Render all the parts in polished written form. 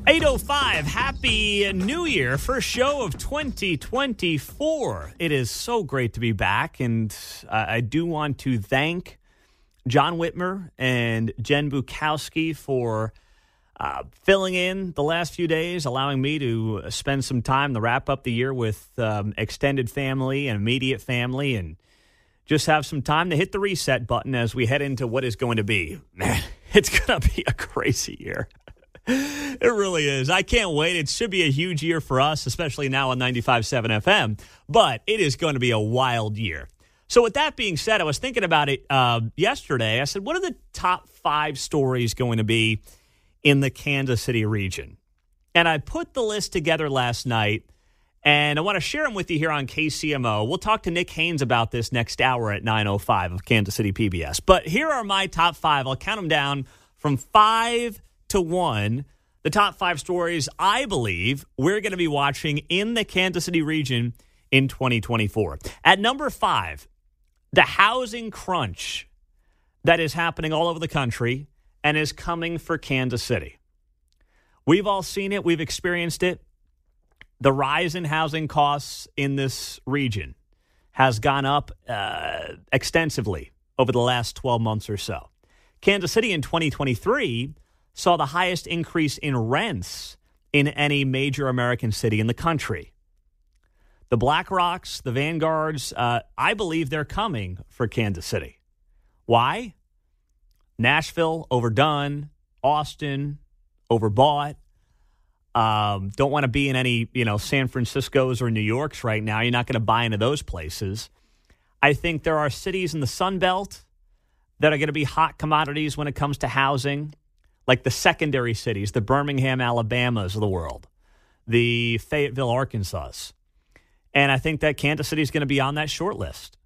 8:05, Happy New Year, first show of 2024. It is so great to be back, and I do want to thank John Whitmer and Jen Bukowski for filling in the last few days, allowing me to spend some time to wrap up the year with extended family and immediate family, and just have some time to hit the reset button as we head into what is going to be. Man, it's going to be a crazy year. It really is. I can't wait. It should be a huge year for us, especially now on 95.7 FM, but it is going to be a wild year. So with that being said, I was thinking about it yesterday. I said, what are the top 5 stories going to be in the Kansas City region? And I put the list together last night, and I want to share them with you here on KCMO. We'll talk to Nick Haynes about this next hour at 9:05 of Kansas City PBS. But here are my top 5. I'll count them down from 5 to 1. The top 5 stories I believe we're going to be watching in the Kansas City region in 2024. At number 5, the housing crunch that is happening all over the country and is coming for Kansas City. We've all seen it. We've experienced it. The rise in housing costs in this region has gone up extensively over the last 12 months or so. Kansas City in 2023 saw the highest increase in rents in any major American city in the country. The BlackRocks, the Vanguards, I believe they're coming for Kansas City. Why? Nashville, overdone. Austin, overbought. Don't want to be in any, San Francisco's or New York's right now. You're not going to buy into those places. I think there are cities in the Sun Belt that are going to be hot commodities when it comes to housing, like the secondary cities, the Birmingham, Alabamas of the world, the Fayetteville, Arkansas. And I think that Kansas City is going to be on that short list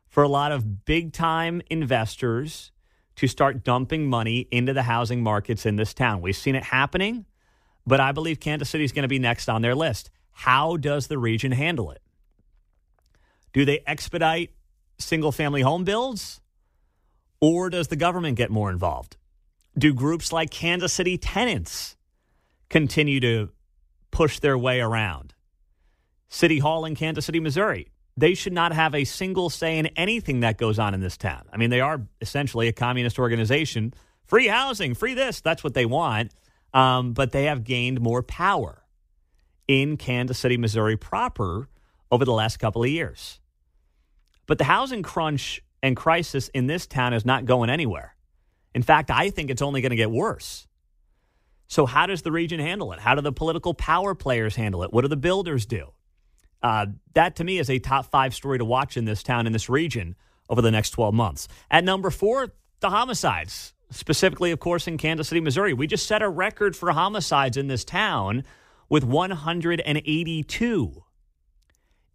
for a lot of big-time investors to start dumping money into the housing markets in this town. We've seen it happening, but I believe Kansas City is going to be next on their list. How does the region handle it? Do they expedite single-family home builds, or does the government get more involved? Do groups like Kansas City Tenants continue to push their way around? City Hall in Kansas City, Missouri, they should not have a single say in anything that goes on in this town. I mean, they are essentially a communist organization. Free housing, free this, that's what they want. But they have gained more power in Kansas City, Missouri proper over the last couple of years. But the housing crunch and crisis in this town is not going anywhere. In fact, I think it's only going to get worse. So how does the region handle it? How do the political power players handle it? What do the builders do? That, to me, is a top 5 story to watch in this town, in this region, over the next 12 months. At number 4, the homicides, specifically, of course, in Kansas City, Missouri. We just set a record for homicides in this town with 182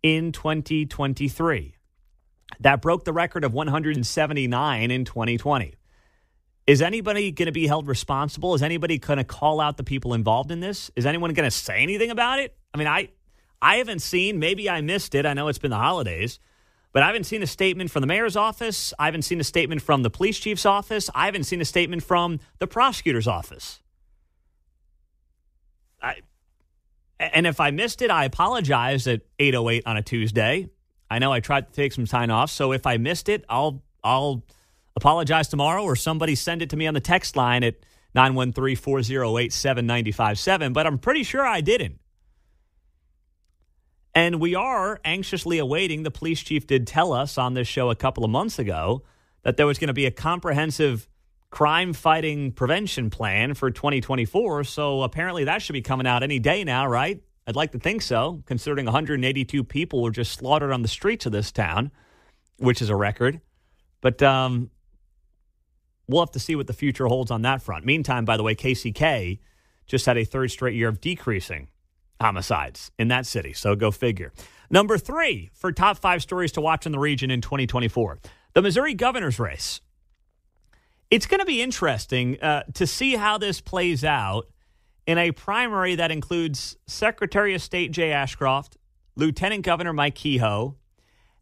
in 2023. That broke the record of 179 in 2020. Is anybody going to be held responsible? Is anybody going to call out the people involved in this? Is anyone going to say anything about it? I mean, I haven't seen, maybe I missed it. I know it's been the holidays, but I haven't seen a statement from the mayor's office. I haven't seen a statement from the police chief's office. I haven't seen a statement from the prosecutor's office. And if I missed it, I apologize at 8:08 on a Tuesday. I know I tried to take some time off, so if I missed it, I'll apologize tomorrow, or somebody send it to me on the text line at 913-408-7957, but I'm pretty sure I didn't. And we are anxiously awaiting, the police chief did tell us on this show a couple of months ago that there was going to be a comprehensive crime-fighting prevention plan for 2024, so apparently that should be coming out any day now, right? I'd like to think so, considering 182 people were just slaughtered on the streets of this town, which is a record. But we'll have to see what the future holds on that front. Meantime, by the way, KCK just had a 3rd straight year of decreasing homicides in that city, so go figure. Number 3 for top 5 stories to watch in the region in 2024, the Missouri governor's race. It's going to be interesting to see how this plays out in a primary that includes Secretary of State Jay Ashcroft, Lieutenant Governor Mike Kehoe,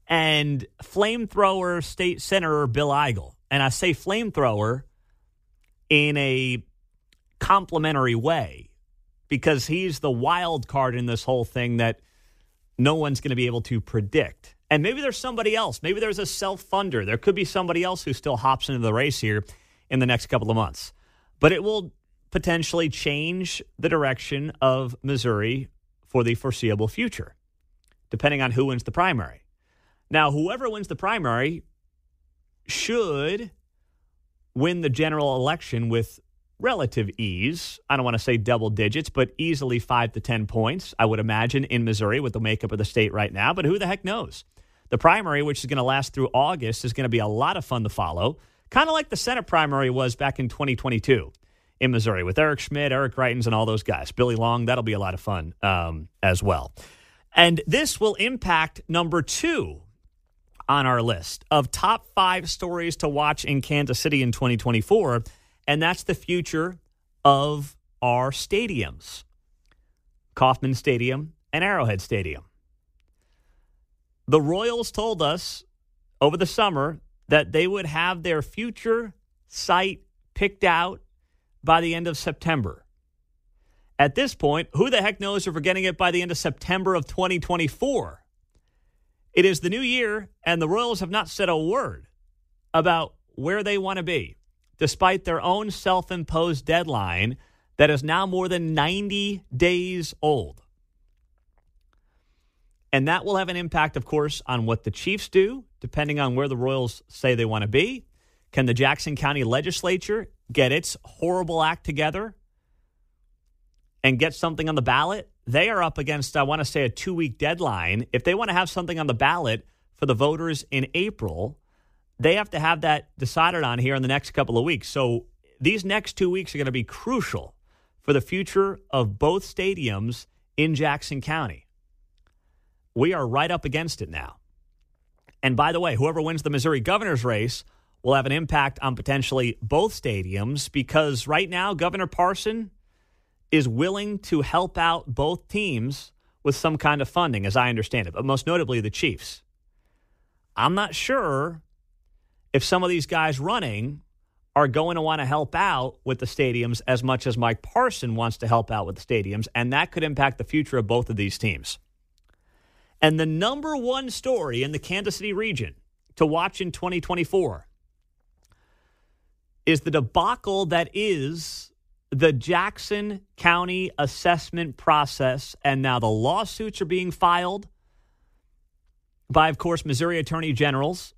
and flamethrower State Senator Bill Eigel. And I say flamethrower in a complimentary way. because he's the wild card in this whole thing that no one's going to be able to predict. And maybe there's somebody else. Maybe there's a self-funder. There could be somebody else who still hops into the race here in the next couple of months. But it will potentially change the direction of Missouri for the foreseeable future, depending on who wins the primary. Now, whoever wins the primary should win the general election with relative ease. I don't want to say double digits, but easily 5 to 10 points, I would imagine, in Missouri with the makeup of the state right now. But who the heck knows? The primary, which is going to last through August, is going to be a lot of fun to follow, kind of like the Senate primary was back in 2022 in Missouri with Eric Schmidt, Eric Greitens, and all those guys. Billy Long, that'll be a lot of fun as well. And this will impact number 2 on our list of top 5 stories to watch in Kansas City in 2024, and that's the future of our stadiums, Kauffman Stadium and Arrowhead Stadium. The Royals told us over the summer that they would have their future site picked out by the end of September. At this point, who the heck knows if we're getting it by the end of September of 2024? It is the new year, and the Royals have not said a word about where they want to be, despite their own self-imposed deadline that is now more than 90 days old. And that will have an impact, of course, on what the Chiefs do, depending on where the Royals say they want to be. Can the Jackson County Legislature get its horrible act together and get something on the ballot? They are up against, I want to say, a 2-week deadline. If they want to have something on the ballot for the voters in April, they have to have that decided on here in the next couple of weeks. So these next 2 weeks are going to be crucial for the future of both stadiums in Jackson County. We are right up against it now. And by the way, whoever wins the Missouri governor's race will have an impact on potentially both stadiums, because right now Governor Parson is willing to help out both teams with some kind of funding, as I understand it, but most notably the Chiefs. I'm not sure if some of these guys running are going to want to help out with the stadiums as much as Mike Parson wants to help out with the stadiums, and that could impact the future of both of these teams. And the number 1 story in the Kansas City region to watch in 2024 is the debacle that is the Jackson County assessment process. And now the lawsuits are being filed by, of course, Missouri attorney generals.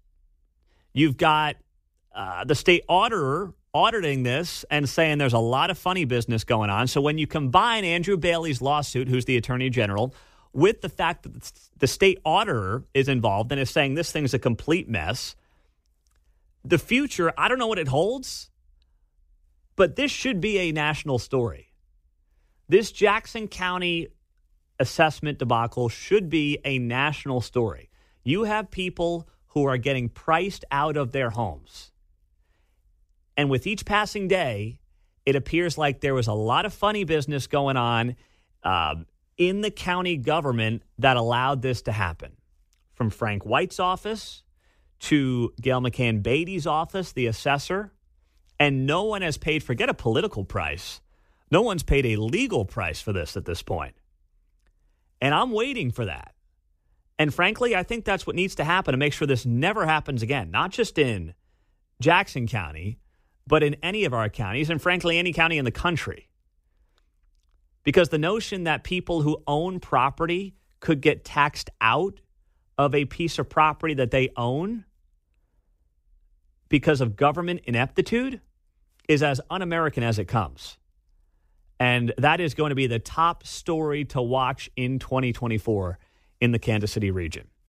You've got the state auditor auditing this and saying there's a lot of funny business going on. So when you combine Andrew Bailey's lawsuit, who's the attorney general, with the fact that the state auditor is involved and is saying this thing's a complete mess, the future, I don't know what it holds, but this should be a national story. This Jackson County assessment debacle should be a national story. You have people who are getting priced out of their homes. And with each passing day, it appears like there was a lot of funny business going on in the county government that allowed this to happen. From Frank White's office to Gail McCann Beatty's office, the assessor, and no one has paid, forget a political price, no one's paid a legal price for this at this point. And I'm waiting for that. And frankly, I think that's what needs to happen to make sure this never happens again, not just in Jackson County, but in any of our counties, and frankly, any county in the country. Because the notion that people who own property could get taxed out of a piece of property that they own because of government ineptitude is as un-American as it comes. And that is going to be the top story to watch in 2024 in the Kansas City region.